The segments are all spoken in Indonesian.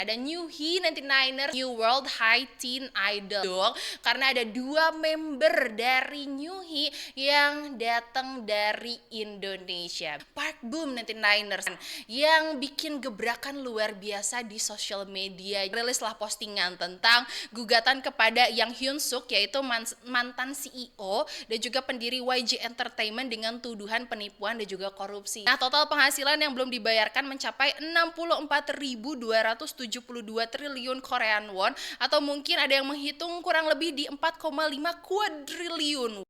Ada New Hee 99ers, New World High Teen Idol dong, karena ada 2 member dari New Hee yang datang dari Indonesia. Park Boom 99ers yang bikin gebrakan luar biasa di sosial media. Rilislah postingan tentang gugatan kepada Yang Hyun Suk, yaitu mantan CEO dan juga pendiri YG Entertainment dengan tuduhan penipuan dan juga korupsi. Nah, total penghasilan yang belum dibayarkan mencapai 64.272 triliun Korean won, atau mungkin ada yang menghitung kurang lebih di 4,5 kuadriliun.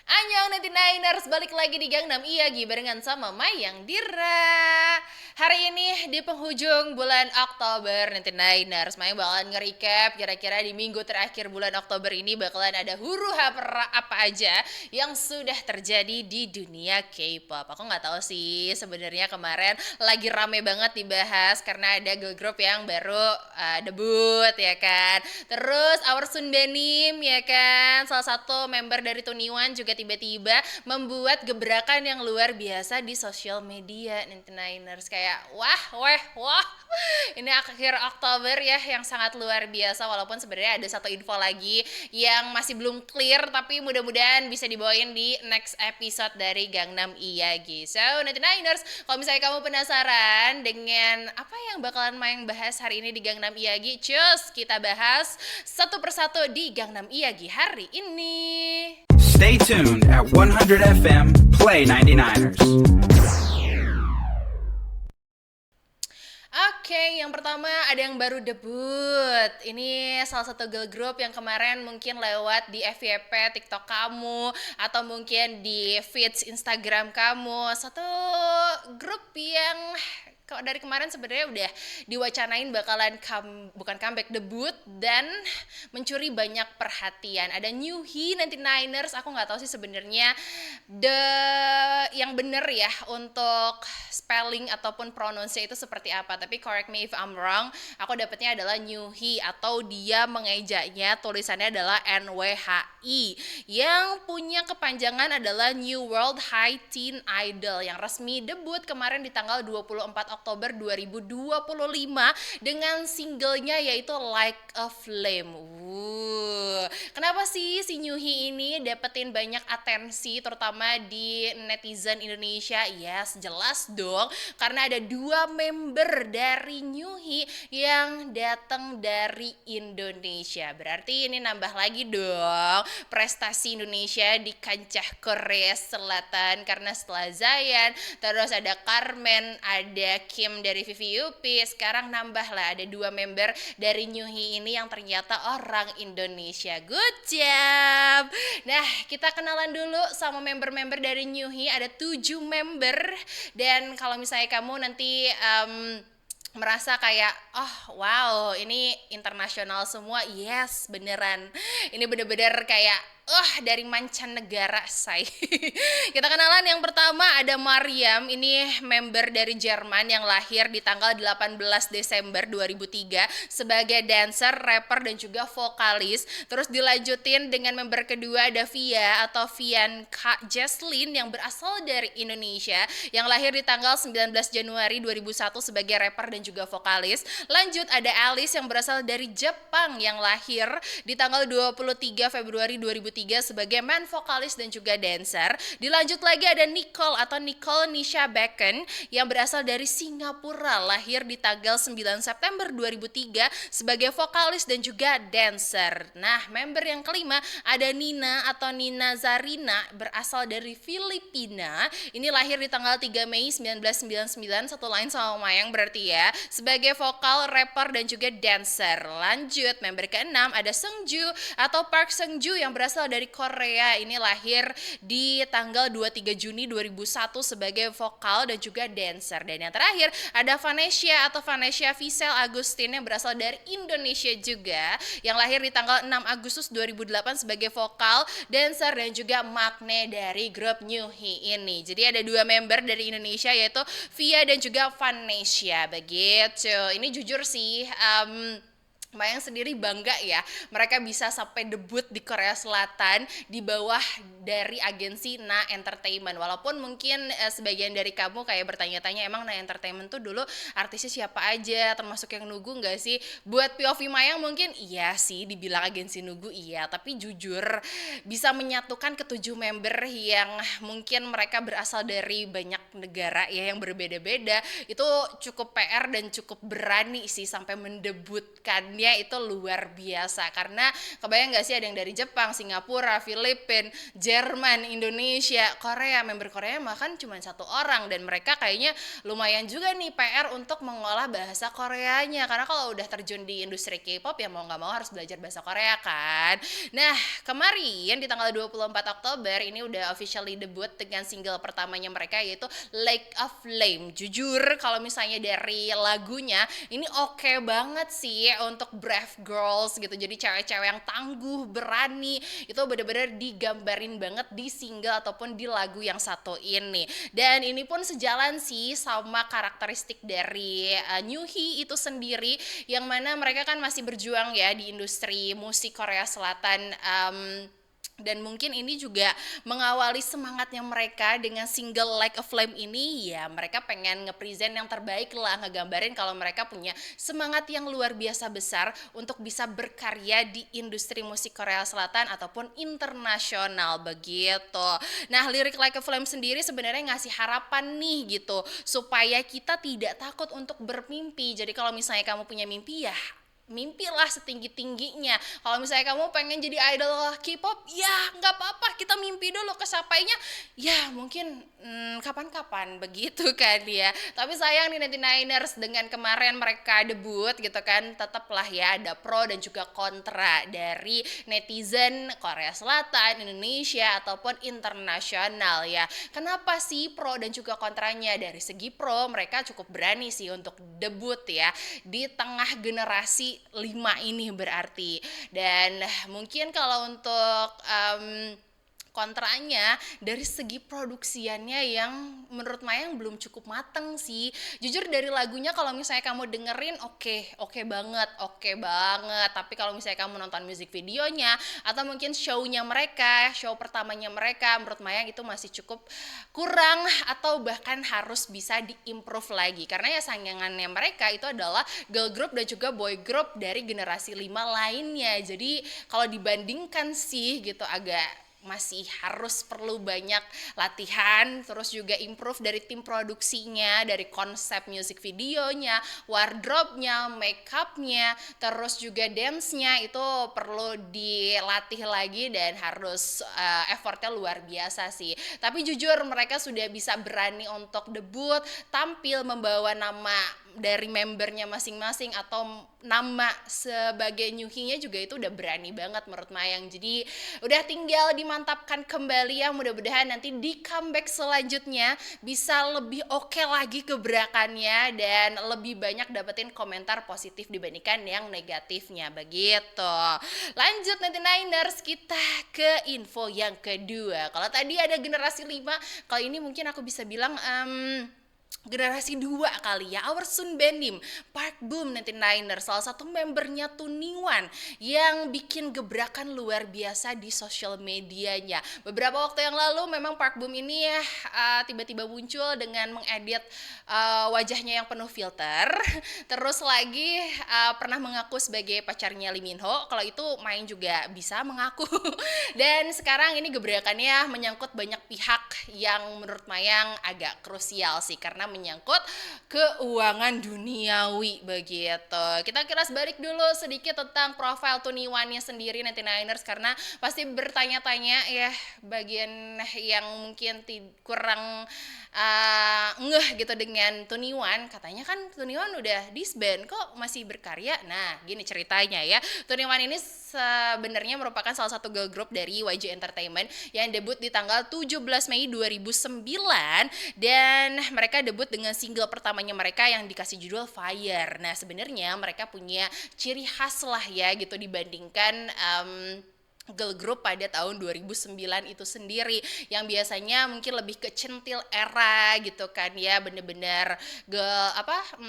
Annyeong 99ers, balik lagi di Gangnam Iyagi barengan sama Mayang Dira. Hari ini di penghujung bulan Oktober 99ers, Mayang bakalan nge-recap kira-kira di minggu terakhir bulan Oktober ini bakalan ada huru-hara apa aja yang sudah terjadi di dunia K-pop. Aku nggak tahu sih, sebenarnya kemarin lagi rame banget dibahas karena ada girl group yang baru debut ya kan. Terus Our Sunbanim ya kan, salah satu member dari 2NE1 juga tiba-tiba membuat gebrakan yang luar biasa di sosial media 99ers. Kayak wah ini akhir Oktober ya yang sangat luar biasa, walaupun sebenarnya ada satu info lagi yang masih belum clear, tapi mudah-mudahan bisa dibawain di next episode dari Gangnam Iyagi. So 99ers, kalau misalnya kamu penasaran dengan apa yang bakalan Mayang bahas hari ini di Gangnam Iyagi, cus kita bahas satu persatu di Gangnam Iyagi hari ini. Stay tuned at 100 FM Play 99ers. Oke, yang pertama ada yang baru debut. Ini salah satu girl group yang kemarin mungkin lewat di FYP TikTok kamu atau mungkin di feeds Instagram kamu. Satu grup yang dari kemarin sebenarnya udah diwacanain bakalan bukan comeback, debut dan mencuri banyak perhatian. Ada New Hee 99ers, aku nggak tahu sih sebenarnya yang bener ya untuk spelling ataupun pronounce itu seperti apa, tapi correct me if I'm wrong, aku dapetnya adalah New Hee, atau dia mengejaknya tulisannya adalah NWHI, yang punya kepanjangan adalah New World High Teen Idol, yang resmi debut kemarin di tanggal 24 Oktober 2025 dengan singlenya yaitu Like a Flame. Kenapa sih si New Hee ini dapetin banyak atensi terutama di netizen Indonesia? Yes, jelas dong, karena ada 2 member dari New Hee yang datang dari Indonesia. Berarti ini nambah lagi dong prestasi Indonesia di kancah Korea Selatan, karena setelah Zayan, terus ada Carmen, ada Kim dari VVUP, sekarang nambah lah ada 2 member dari New Hee ini yang ternyata orang Indonesia. Good job. Nah, kita kenalan dulu sama member-member dari New Hee. Ada 7 member, dan kalau misalnya kamu nanti merasa kayak oh wow ini internasional semua, yes beneran, ini bener-bener kayak dari mancanegara say. Kita kenalan, yang pertama ada Mariam, ini member dari Jerman yang lahir di tanggal 18 Desember 2003 sebagai dancer, rapper dan juga vokalis. Terus dilanjutin dengan member kedua ada Via atau Vian K. Jesslyn yang berasal dari Indonesia yang lahir di tanggal 19 Januari 2001 sebagai rapper dan juga vokalis. Lanjut ada Alice yang berasal dari Jepang yang lahir di tanggal 23 Februari 2003 sebagai man vokalis dan juga dancer. Dilanjut lagi ada Nicole atau Nicole Nisha Becken yang berasal dari Singapura, lahir di tanggal 9 September 2003 sebagai vokalis dan juga dancer. Nah, member yang kelima ada Nina atau Nina Zarina, berasal dari Filipina. Ini lahir di tanggal 3 Mei 1999, satu lain sama Mayang berarti ya, sebagai vokal, rapper dan juga dancer. Lanjut, member keenam ada Seungju atau Park Seungju yang berasal dari Korea. Ini lahir di tanggal 23 Juni 2001 sebagai vokal dan juga dancer. Dan yang terakhir ada Vanessa atau Vanessa Visel Agustin yang berasal dari Indonesia juga, yang lahir di tanggal 6 Agustus 2008 sebagai vokal, dancer dan juga magne dari grup New Hee ini. Jadi ada 2 member dari Indonesia yaitu Via dan juga Vanessa begitu. Ini jujur sih Mayang sendiri bangga ya, mereka bisa sampai debut di Korea Selatan di bawah dari agensi Na Entertainment. Walaupun mungkin sebagian dari kamu kayak bertanya-tanya, emang Na Entertainment tuh dulu artisnya siapa aja, termasuk yang Nugu nggak sih? Buat POV Mayang mungkin iya sih, dibilang agensi Nugu iya, tapi jujur bisa menyatukan ketujuh member yang mungkin mereka berasal dari banyak negara ya yang berbeda-beda, itu cukup PR dan cukup berani sih sampai mendebutkannya itu luar biasa. Karena kebayang gak sih ada yang dari Jepang, Singapura, Filipina, Jerman, Indonesia, Korea. Member Korea bahkan cuma satu orang, dan mereka kayaknya lumayan juga nih PR untuk mengolah bahasa Koreanya, karena kalau udah terjun di industri K-pop ya mau gak mau harus belajar bahasa Korea kan. Nah kemarin di tanggal 24 Oktober ini udah officially debut dengan single pertamanya mereka, yaitu Lake of Flame. Jujur kalau misalnya dari lagunya ini oke banget sih untuk brave girls gitu, jadi cewek-cewek yang tangguh, berani, itu bener-bener digambarin banget di single ataupun di lagu yang satu ini. Dan ini pun sejalan sih sama karakteristik dari New Hee itu sendiri, yang mana mereka kan masih berjuang ya di industri musik Korea Selatan, dan mungkin ini juga mengawali semangatnya mereka dengan single Like a Flame ini. Ya mereka pengen nge-present yang terbaik lah, ngegambarin kalau mereka punya semangat yang luar biasa besar untuk bisa berkarya di industri musik Korea Selatan ataupun internasional begitu. Nah lirik Like a Flame sendiri sebenarnya ngasih harapan nih gitu, supaya kita tidak takut untuk bermimpi. Jadi kalau misalnya kamu punya mimpi ya mimpilah setinggi-tingginya. Kalau misalnya kamu pengen jadi idol K-pop, ya nggak apa-apa, kita mimpi dulu, kesapainya ya mungkin kapan-kapan begitu kan ya. Tapi sayang nih 99ers, dengan kemarin mereka debut gitu kan, tetaplah ya ada pro dan juga kontra dari netizen Korea Selatan, Indonesia ataupun internasional ya. Kenapa sih pro dan juga kontranya? Dari segi pro, mereka cukup berani sih untuk debut ya di tengah generasi 5 ini berarti. Dan mungkin kalau untuk kontranya dari segi produksiannya yang menurut Mayang belum cukup mateng sih. Jujur dari lagunya kalau misalnya kamu dengerin oke banget. Tapi kalau misalnya kamu nonton musik videonya atau mungkin show-nya mereka, show pertamanya mereka, menurut Mayang itu masih cukup kurang atau bahkan harus bisa diimprove lagi. Karena ya saingannya mereka itu adalah girl group dan juga boy group dari generasi 5 lainnya. Jadi kalau dibandingkan sih gitu agak masih harus perlu banyak latihan, terus juga improve dari tim produksinya, dari konsep music videonya, wardrobe-nya, make-up-nya, terus juga dance-nya itu perlu dilatih lagi dan harus effortnya luar biasa sih. Tapi jujur mereka sudah bisa berani untuk debut, tampil membawa nama dari membernya masing-masing atau nama sebagai New Hee-nya juga itu udah berani banget menurut Mayang. Jadi udah tinggal dimantapkan kembali ya, mudah-mudahan nanti di comeback selanjutnya bisa lebih oke lagi gebrakannya dan lebih banyak dapetin komentar positif dibandingkan yang negatifnya begitu. Lanjut 99ers, kita ke info yang kedua. Kalau tadi ada generasi 5, kali ini mungkin aku bisa bilang generasi 2 kali ya, our soon Benim, Park Boom 99ers, salah satu membernya Tuniwan yang bikin gebrakan luar biasa di sosial medianya. Beberapa waktu yang lalu memang Park Boom ini ya tiba-tiba muncul dengan mengedit wajahnya yang penuh filter. Terus lagi pernah mengaku sebagai pacarnya Lee Min Ho, kalau itu main juga bisa mengaku. Dan sekarang ini gebrakannya menyangkut banyak pihak yang menurut Mayang agak krusial sih, karena menyangkut keuangan duniawi begitu. Kita kilas balik dulu sedikit tentang profil Tuniwannya sendiri 99ers, karena pasti bertanya-tanya ya bagian yang mungkin kurang ngeh gitu dengan Tuniwan. Katanya kan Tuniwan udah disband, kok masih berkarya? Nah gini ceritanya ya, Tuniwan ini sebenarnya merupakan salah satu girl group dari YG Entertainment yang debut di tanggal 17 Mei 2009, dan mereka debut dengan single pertamanya mereka yang dikasih judul Fire. Nah sebenarnya mereka punya ciri khas lah ya gitu dibandingkan girl group pada tahun 2009 itu sendiri, yang biasanya mungkin lebih ke centil era gitu kan ya, bener-bener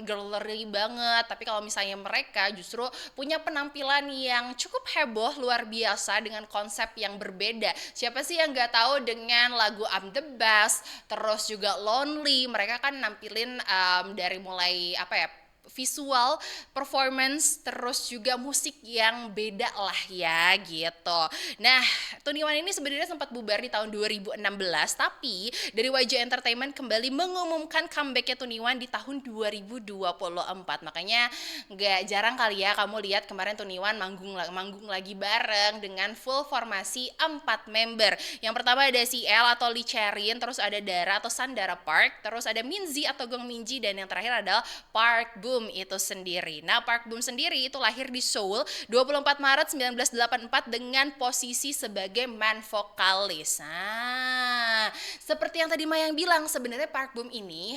girlery banget. Tapi kalau misalnya mereka justru punya penampilan yang cukup heboh luar biasa dengan konsep yang berbeda. Siapa sih yang nggak tahu dengan lagu I'm the Best, terus juga Lonely. Mereka kan nampilin dari mulai visual, performance, terus juga musik yang beda lah ya gitu. Nah, 21 ini sebenarnya sempat bubar di tahun 2016, tapi dari YG Entertainment kembali mengumumkan comebacknya 21 di tahun 2024. Makanya nggak jarang kali ya kamu lihat kemarin 21 manggung lagi bareng dengan full formasi 4 member. Yang pertama ada CL atau Lee Cherin, terus ada Dara atau Sandara Park, terus ada Minzy atau Gong Minji, dan yang terakhir adalah Park Boom itu sendiri. Nah, Park Boom sendiri itu lahir di Seoul 24 Maret 1984 dengan posisi sebagai main vokalis. Nah, seperti yang tadi Mayang bilang, sebenarnya Park Boom ini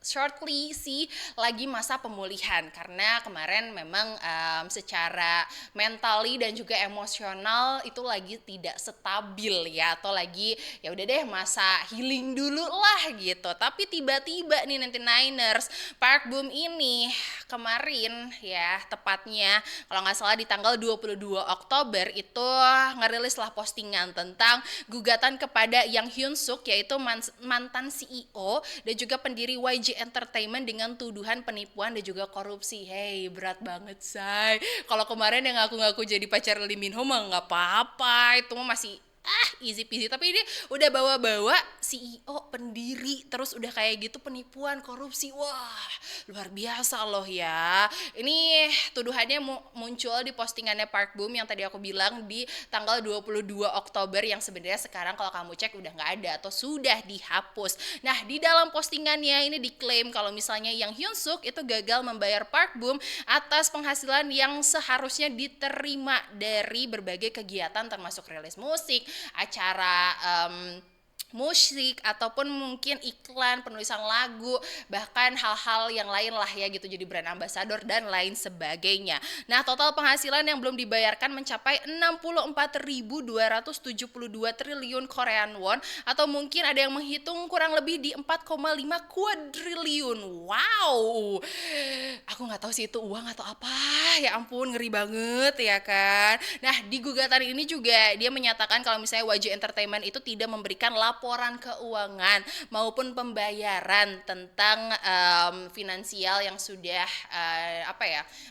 shortly sih lagi masa pemulihan, karena kemarin memang secara mentally dan juga emosional itu lagi tidak stabil ya, atau lagi ya udah deh masa healing dulu lah gitu. Tapi tiba-tiba nih 99ers Park Boom ini kemarin ya, tepatnya kalau nggak salah di tanggal 22 Oktober itu ngerilis lah postingan tentang gugatan kepada Yang Hyun Suk, yaitu mantan CEO dan juga pendiri YG Entertainment dengan tuduhan penipuan dan juga korupsi. Hey, berat banget say. Kalau kemarin yang ngaku-ngaku jadi pacar Lee Min Ho mah nggak apa-apa, itu mah masih easy peasy. Tapi ini udah bawa-bawa CEO, pendiri, terus udah kayak gitu penipuan, korupsi. Wah, luar biasa loh ya. Ini tuduhannya muncul di postingannya Park Boom yang tadi aku bilang di tanggal 22 Oktober, yang sebenarnya sekarang kalau kamu cek udah nggak ada atau sudah dihapus. Nah, di dalam postingannya ini diklaim kalau misalnya Yang Hyun Suk itu gagal membayar Park Boom atas penghasilan yang seharusnya diterima dari berbagai kegiatan termasuk rilis musik, acara musik, ataupun mungkin iklan, penulisan lagu, bahkan hal-hal yang lain lah ya gitu, jadi brand ambassador dan lain sebagainya. Nah, total penghasilan yang belum dibayarkan mencapai 64.272 triliun Korean won, atau mungkin ada yang menghitung kurang lebih di 4,5 kuadriliun. Wow, aku nggak tahu sih itu uang atau apa, ya ampun, ngeri banget ya kan. Nah, di gugatan ini juga dia menyatakan kalau misalnya YG Entertainment itu tidak memberikan laporan keuangan maupun pembayaran tentang finansial yang sudah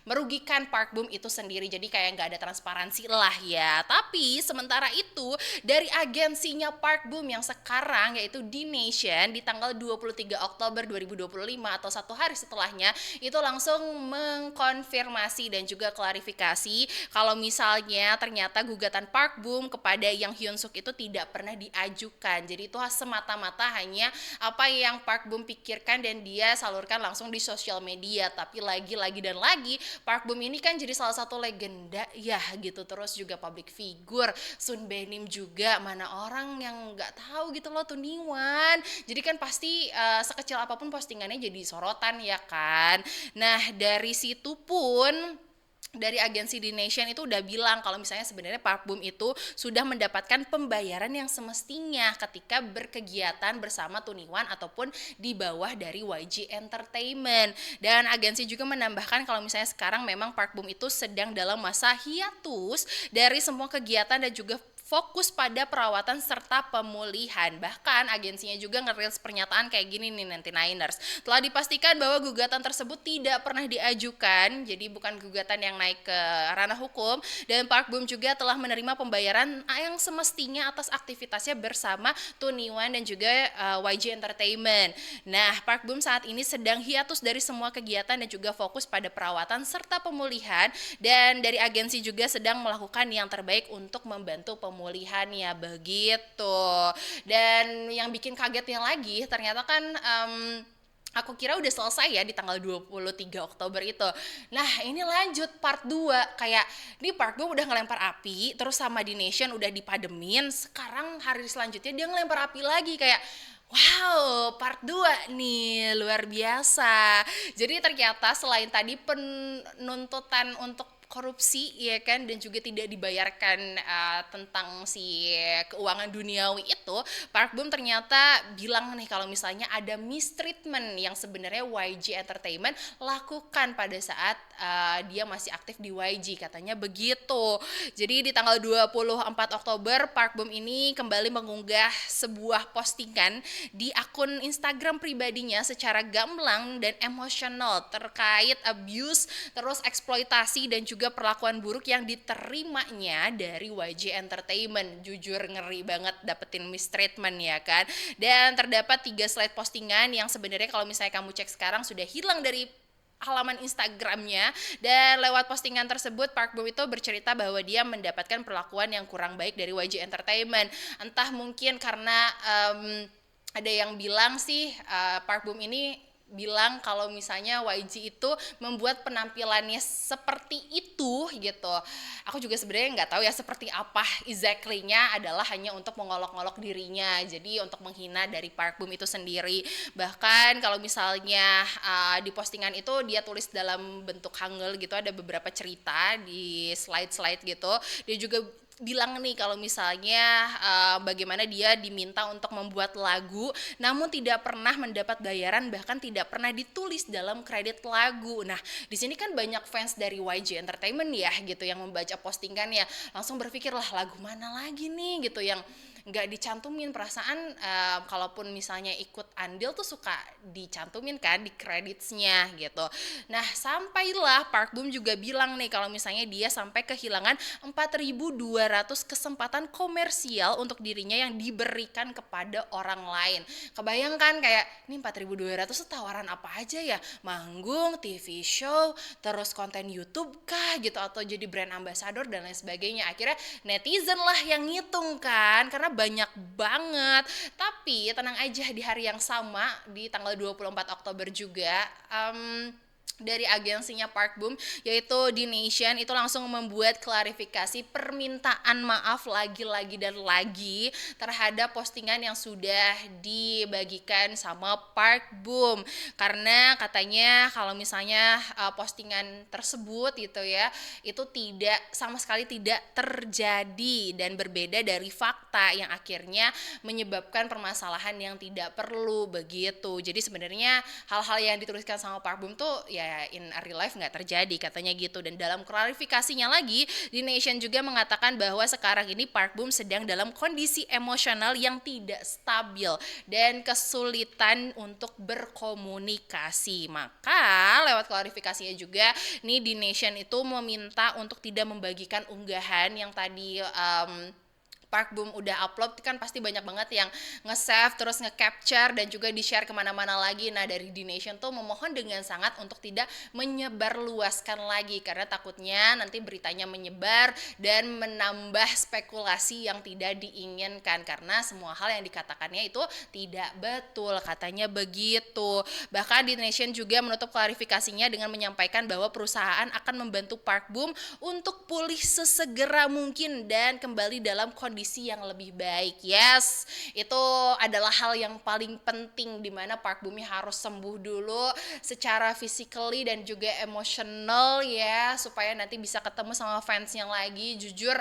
merugikan Park Boom itu sendiri. Jadi kayak nggak ada transparansi lah ya. Tapi sementara itu dari agensinya Park Boom yang sekarang, yaitu D-Nation, di tanggal 23 Oktober 2025 atau satu hari setelahnya, itu langsung mengkonfirmasi dan juga klarifikasi kalau misalnya ternyata gugatan Park Boom kepada Yang Hyun Suk itu tidak pernah diajukan. Jadi itu semata-mata hanya apa yang Park Boom pikirkan dan dia salurkan langsung di sosial media. Tapi lagi-lagi dan lagi, Park Boom ini kan jadi salah satu legenda ya gitu, terus juga public figure. Sun Benim juga, mana orang yang nggak tahu gitu loh 21. Jadi kan pasti sekecil apapun postingannya jadi sorotan ya kan. Nah, dari situ pun dari agensi D-Nation itu udah bilang kalau misalnya sebenarnya Park Boom itu sudah mendapatkan pembayaran yang semestinya ketika berkegiatan bersama 21 ataupun di bawah dari YG Entertainment. Dan agensi juga menambahkan kalau misalnya sekarang memang Park Boom itu sedang dalam masa hiatus dari semua kegiatan dan juga fokus pada perawatan serta pemulihan. Bahkan agensinya juga ngerilis pernyataan kayak gini nih 99ers. Telah dipastikan bahwa gugatan tersebut tidak pernah diajukan, jadi bukan gugatan yang naik ke ranah hukum, dan Park Boom juga telah menerima pembayaran yang semestinya atas aktivitasnya bersama 21 dan juga YG Entertainment. Nah, Park Boom saat ini sedang hiatus dari semua kegiatan dan juga fokus pada perawatan serta pemulihan, dan dari agensi juga sedang melakukan yang terbaik untuk membantu pemulihan ya begitu. Dan yang bikin kagetnya lagi ternyata kan aku kira udah selesai ya di tanggal 23 Oktober itu. Nah, ini lanjut part 2. Kayak ini Park Boom udah ngelempar api, terus sama D-Nation udah dipademin. Sekarang hari selanjutnya dia ngelempar api lagi, kayak wow, part 2 nih, luar biasa. Jadi ternyata selain tadi penuntutan untuk korupsi ya kan, dan juga tidak dibayarkan tentang si keuangan duniawi itu, Park Bom ternyata bilang nih kalau misalnya ada mistreatment yang sebenarnya YG Entertainment lakukan pada saat dia masih aktif di YG, katanya begitu. Jadi di tanggal 24 Oktober Park Bom ini kembali mengunggah sebuah postingan di akun Instagram pribadinya secara gamblang dan emosional terkait abuse, terus eksploitasi dan juga perlakuan buruk yang diterimanya dari YG Entertainment. Jujur ngeri banget dapetin mistreatment ya kan. Dan terdapat 3 slide postingan yang sebenarnya kalau misalnya kamu cek sekarang sudah hilang dari halaman Instagramnya, dan lewat postingan tersebut Park Bom itu bercerita bahwa dia mendapatkan perlakuan yang kurang baik dari YG Entertainment. Entah mungkin karena ada yang bilang sih Park Bom ini bilang kalau misalnya YG itu membuat penampilannya seperti itu gitu. Aku juga sebenarnya nggak tahu ya seperti apa exactly-nya, adalah hanya untuk mengolok-olok dirinya. Jadi untuk menghina dari Park Bom itu sendiri. Bahkan kalau misalnya di postingan itu dia tulis dalam bentuk Hangul gitu, ada beberapa cerita di slide-slide gitu. Dia juga bilang nih kalau misalnya bagaimana dia diminta untuk membuat lagu namun tidak pernah mendapat bayaran, bahkan tidak pernah ditulis dalam kredit lagu. Nah, di sini kan banyak fans dari YG Entertainment ya gitu yang membaca postingannya langsung berpikir lah lagu mana lagi nih gitu yang nggak dicantumin. Perasaan kalaupun misalnya ikut andil tuh suka dicantumin kan di creditsnya gitu. Nah, sampailah Park Bom juga bilang nih kalau misalnya dia sampai kehilangan 4.200 kesempatan komersial untuk dirinya yang diberikan kepada orang lain. Kebayangkan kayak ini 4.200 itu tawaran apa aja ya, manggung, TV show, terus konten YouTube kah gitu, atau jadi brand ambassador dan lain sebagainya. Akhirnya netizen lah yang ngitung kan, karena banyak banget. Tapi tenang aja, di hari yang sama di tanggal 24 Oktober juga dari agensinya Park Bom yaitu The Nation itu langsung membuat klarifikasi permintaan maaf lagi-lagi dan lagi terhadap postingan yang sudah dibagikan sama Park Bom, karena katanya kalau misalnya postingan tersebut gitu ya itu tidak sama sekali tidak terjadi dan berbeda dari fakta yang akhirnya menyebabkan permasalahan yang tidak perlu begitu. Jadi sebenarnya hal-hal yang dituliskan sama Park Bom tuh ya in real life nggak terjadi katanya gitu. Dan dalam klarifikasinya lagi, The Nation juga mengatakan bahwa sekarang ini Park Bom sedang dalam kondisi emosional yang tidak stabil dan kesulitan untuk berkomunikasi. Maka lewat klarifikasinya juga nih The Nation itu meminta untuk tidak membagikan unggahan yang tadi Park Bom udah upload kan pasti banyak banget yang nge-save terus nge-capture dan juga di-share kemana-mana lagi. Nah dari The Nation tuh memohon dengan sangat untuk tidak menyebarluaskan lagi karena takutnya nanti beritanya menyebar dan menambah spekulasi yang tidak diinginkan karena semua hal yang dikatakannya itu tidak betul katanya begitu. Bahkan The Nation juga menutup klarifikasinya dengan menyampaikan bahwa perusahaan akan membantu Park Bom untuk pulih sesegera mungkin dan kembali dalam kondisi yang lebih baik. Yes, itu adalah hal yang paling penting di mana Park Bom harus sembuh dulu secara physically dan juga emotional ya, supaya nanti bisa ketemu sama fansnya lagi. Jujur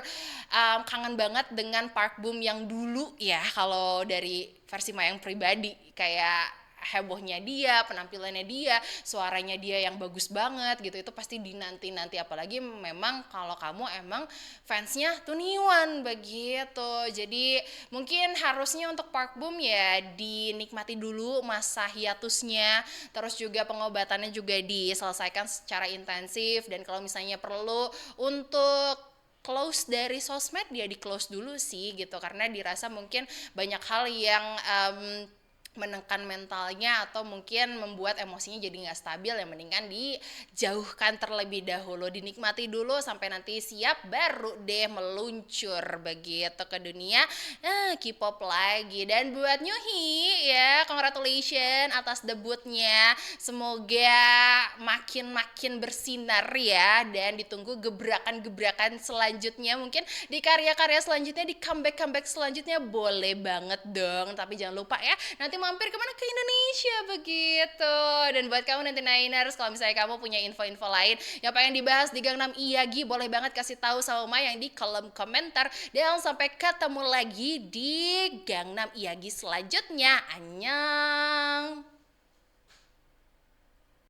kangen banget dengan Park Bom yang dulu ya, kalau dari versi Mayang pribadi kayak hebohnya dia, penampilannya dia, suaranya dia yang bagus banget gitu, itu pasti dinanti-nanti, apalagi memang kalau kamu emang fansnya Tuniwan begitu. Jadi mungkin harusnya untuk Park Bom ya dinikmati dulu masa hiatusnya, terus juga pengobatannya juga diselesaikan secara intensif, dan kalau misalnya perlu untuk close dari sosmed dia di close dulu sih gitu, karena dirasa mungkin banyak hal yang menekan mentalnya atau mungkin membuat emosinya jadi nggak stabil, yang mendingan dijauhkan terlebih dahulu, dinikmati dulu sampai nanti siap baru deh meluncur begitu ke dunia K-pop lagi. Dan buat Nyuhi ya, congratulations atas debutnya, semoga makin bersinar ya, dan ditunggu gebrakan-gebrakan selanjutnya, mungkin di karya-karya selanjutnya, di comeback selanjutnya boleh banget dong. Tapi jangan lupa ya nanti mampir kemana, ke Indonesia begitu. Dan buat kamu nanti Niners, kalau misalnya kamu punya info-info lain yang pengen dibahas di Gangnam Iyagi, boleh banget kasih tahu sama Mayang di kolom komentar. Dan sampai ketemu lagi di Gangnam Iyagi selanjutnya. Annyeong.